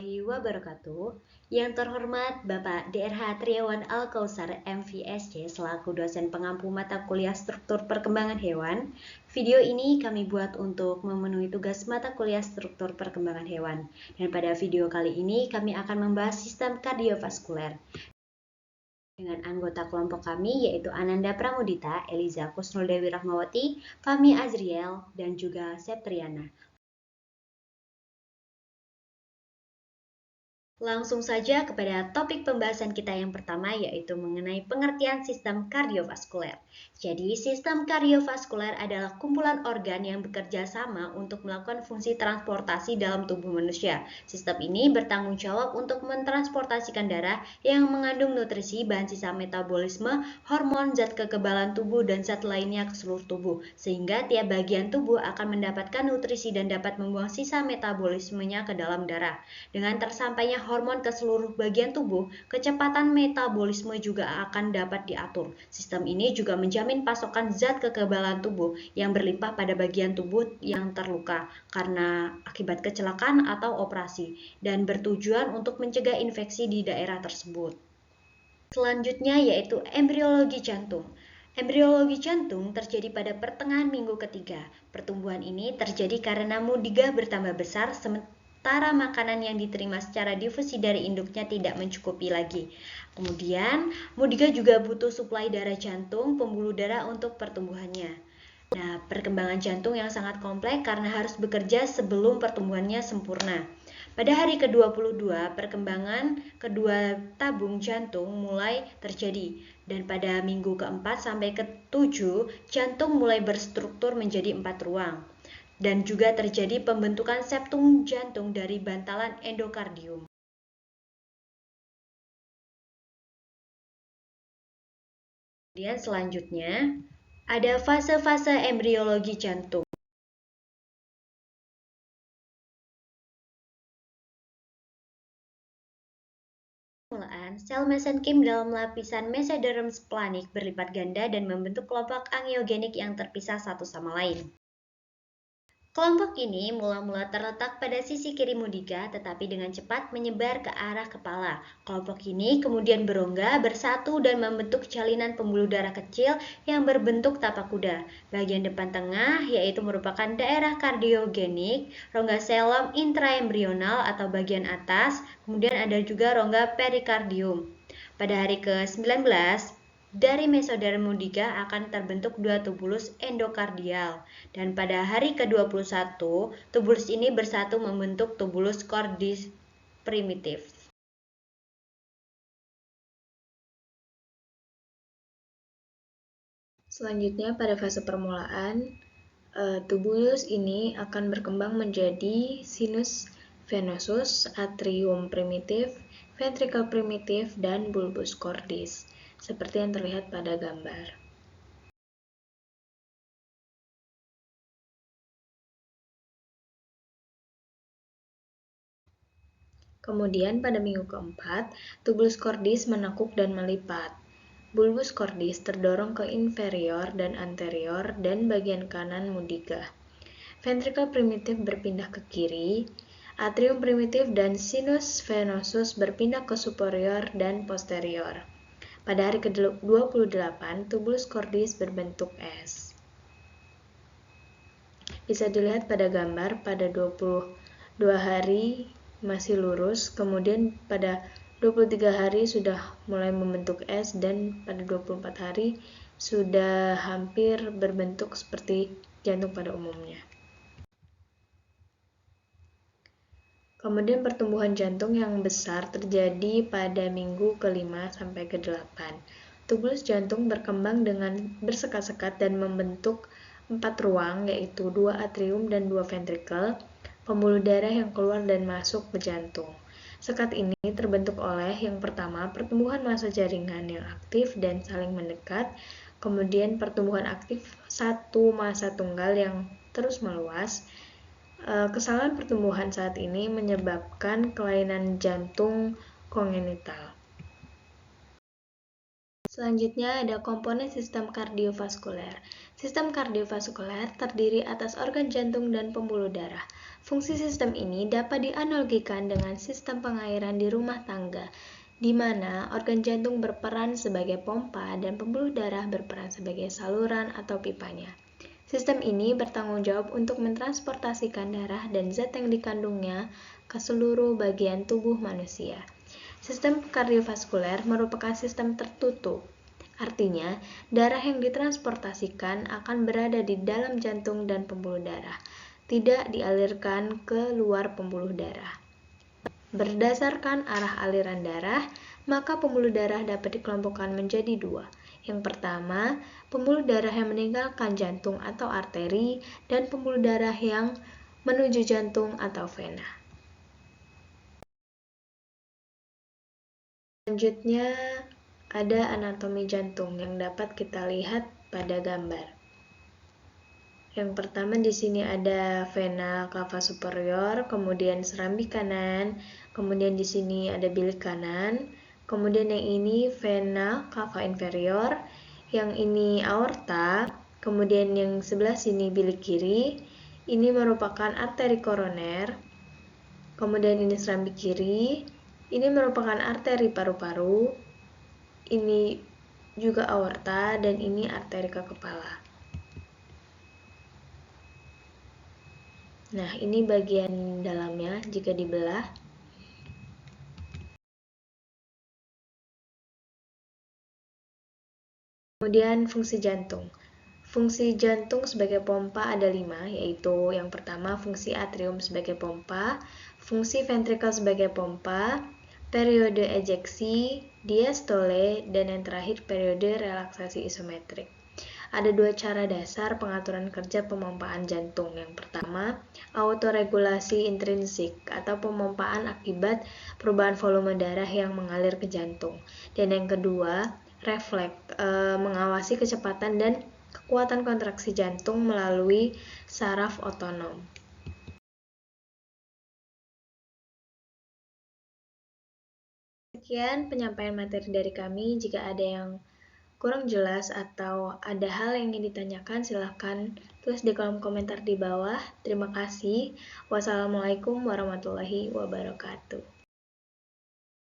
Wabarakatuh. Yang terhormat Bapak Dr. Triawan Alkausar MVSC selaku dosen pengampu mata kuliah struktur perkembangan hewan. Video ini kami buat untuk memenuhi tugas mata kuliah struktur perkembangan hewan. Dan pada video kali ini kami akan membahas sistem kardiovaskuler dengan anggota kelompok kami yaitu Ananda Pramudita, Eliza Kusnul Dewi Rahmawati, Fahmi Azriel, dan juga Septriana. Langsung saja kepada topik pembahasan kita yang pertama, yaitu mengenai pengertian sistem kardiovaskuler. Jadi, sistem kardiovaskuler adalah kumpulan organ yang bekerja sama untuk melakukan fungsi transportasi dalam tubuh manusia. Sistem ini bertanggung jawab untuk mentransportasikan darah yang mengandung nutrisi, bahan sisa metabolisme, hormon, zat kekebalan tubuh, dan zat lainnya ke seluruh tubuh, sehingga tiap bagian tubuh akan mendapatkan nutrisi dan dapat membuang sisa metabolismenya ke dalam darah. Dengan tersampainya hormon ke seluruh bagian tubuh, kecepatan metabolisme juga akan dapat diatur. Sistem ini juga menjamin pasokan zat kekebalan tubuh yang berlimpah pada bagian tubuh yang terluka karena akibat kecelakaan atau operasi dan bertujuan untuk mencegah infeksi di daerah tersebut. Selanjutnya yaitu embriologi jantung. Embriologi jantung terjadi pada pertengahan minggu ketiga. Pertumbuhan ini terjadi karena mudiga bertambah besar sementara makanan yang diterima secara difusi dari induknya tidak mencukupi lagi. Kemudian, mudiga juga butuh suplai darah jantung, pembuluh darah untuk pertumbuhannya. Nah, perkembangan jantung yang sangat kompleks karena harus bekerja sebelum pertumbuhannya sempurna. Pada hari ke-22, perkembangan kedua tabung jantung mulai terjadi. Dan pada minggu ke-4 sampai ke-7, jantung mulai berstruktur menjadi 4 ruang. Dan juga terjadi pembentukan septum jantung dari bantalan endokardium. Kemudian selanjutnya, ada fase-fase embriologi jantung. Permulaan, sel mesenkim dalam lapisan mesoderm splanik berlipat ganda dan membentuk kelompok angiogenik yang terpisah satu sama lain. Kelompok ini mula-mula terletak pada sisi kiri mudiga, tetapi dengan cepat menyebar ke arah kepala. Kelompok ini kemudian berongga, bersatu, dan membentuk jalinan pembuluh darah kecil yang berbentuk tapak kuda. Bagian depan tengah yaitu merupakan daerah kardiogenik, rongga selom intraembrional atau bagian atas, kemudian ada juga rongga perikardium. Pada hari ke-19, dari mesoderm mudiga akan terbentuk dua tubulus endokardial, dan pada hari ke-21, tubulus ini bersatu membentuk tubulus cordis primitif. Selanjutnya, pada fase permulaan, tubulus ini akan berkembang menjadi sinus venosus, atrium primitif, ventricle primitif, dan bulbus cordis, seperti yang terlihat pada gambar. Kemudian pada minggu keempat, tubulus cordis menekuk dan melipat. Bulbus cordis terdorong ke inferior dan anterior dan bagian kanan mudiga. Ventricle primitif berpindah ke kiri, atrium primitif dan sinus venosus berpindah ke superior dan posterior. Pada hari ke-28, tubulus cordis berbentuk S. Bisa dilihat pada gambar pada 22 hari masih lurus, kemudian pada 23 hari sudah mulai membentuk S, dan pada 24 hari sudah hampir berbentuk seperti jantung pada umumnya. Kemudian pertumbuhan jantung yang besar terjadi pada minggu ke-5 sampai ke-8. Tubulus jantung berkembang dengan bersekat-sekat dan membentuk 4 ruang, yaitu 2 atrium dan 2 ventricle, pembuluh darah yang keluar dan masuk ke jantung. Sekat ini terbentuk oleh yang pertama, pertumbuhan massa jaringan yang aktif dan saling mendekat, kemudian pertumbuhan aktif satu massa tunggal yang terus meluas. Kesalahan pertumbuhan saat ini menyebabkan kelainan jantung kongenital. Selanjutnya ada komponen sistem kardiovaskuler. Sistem kardiovaskuler terdiri atas organ jantung dan pembuluh darah. Fungsi sistem ini dapat dianalogikan dengan sistem pengairan di rumah tangga, di mana organ jantung berperan sebagai pompa dan pembuluh darah berperan sebagai saluran atau pipanya. Sistem ini bertanggung jawab untuk mentransportasikan darah dan zat yang dikandungnya ke seluruh bagian tubuh manusia. Sistem kardiovaskuler merupakan sistem tertutup. Artinya, darah yang ditransportasikan akan berada di dalam jantung dan pembuluh darah, tidak dialirkan ke luar pembuluh darah. Berdasarkan arah aliran darah, maka pembuluh darah dapat dikelompokkan menjadi dua. Yang pertama, pembuluh darah yang meninggalkan jantung atau arteri, dan pembuluh darah yang menuju jantung atau vena. Selanjutnya, ada anatomi jantung yang dapat kita lihat pada gambar. Yang pertama di sini ada vena cava superior, kemudian serambi kanan, kemudian di sini ada bilik kanan, kemudian yang ini vena cava inferior, yang ini aorta, kemudian yang sebelah sini bilik kiri, ini merupakan arteri koroner, kemudian ini serambi kiri, ini merupakan arteri paru-paru, ini juga aorta, dan ini arteri ke kepala. Nah, ini bagian dalamnya jika dibelah. Kemudian fungsi jantung. Fungsi jantung sebagai pompa ada 5, yaitu yang pertama fungsi atrium sebagai pompa, fungsi ventrikel sebagai pompa, periode ejeksi, diastole, dan yang terakhir periode relaksasi isometrik. Ada 2 cara dasar pengaturan kerja pemompaan jantung. Yang pertama, autoregulasi intrinsik atau pemompaan akibat perubahan volume darah yang mengalir ke jantung. Dan yang kedua, refleks, mengawasi kecepatan dan kekuatan kontraksi jantung melalui saraf otonom. Sekian penyampaian materi dari kami. Jika ada yang kurang jelas atau ada hal yang ingin ditanyakan, silahkan tulis di kolom komentar di bawah. Terima kasih. Wassalamualaikum warahmatullahi wabarakatuh.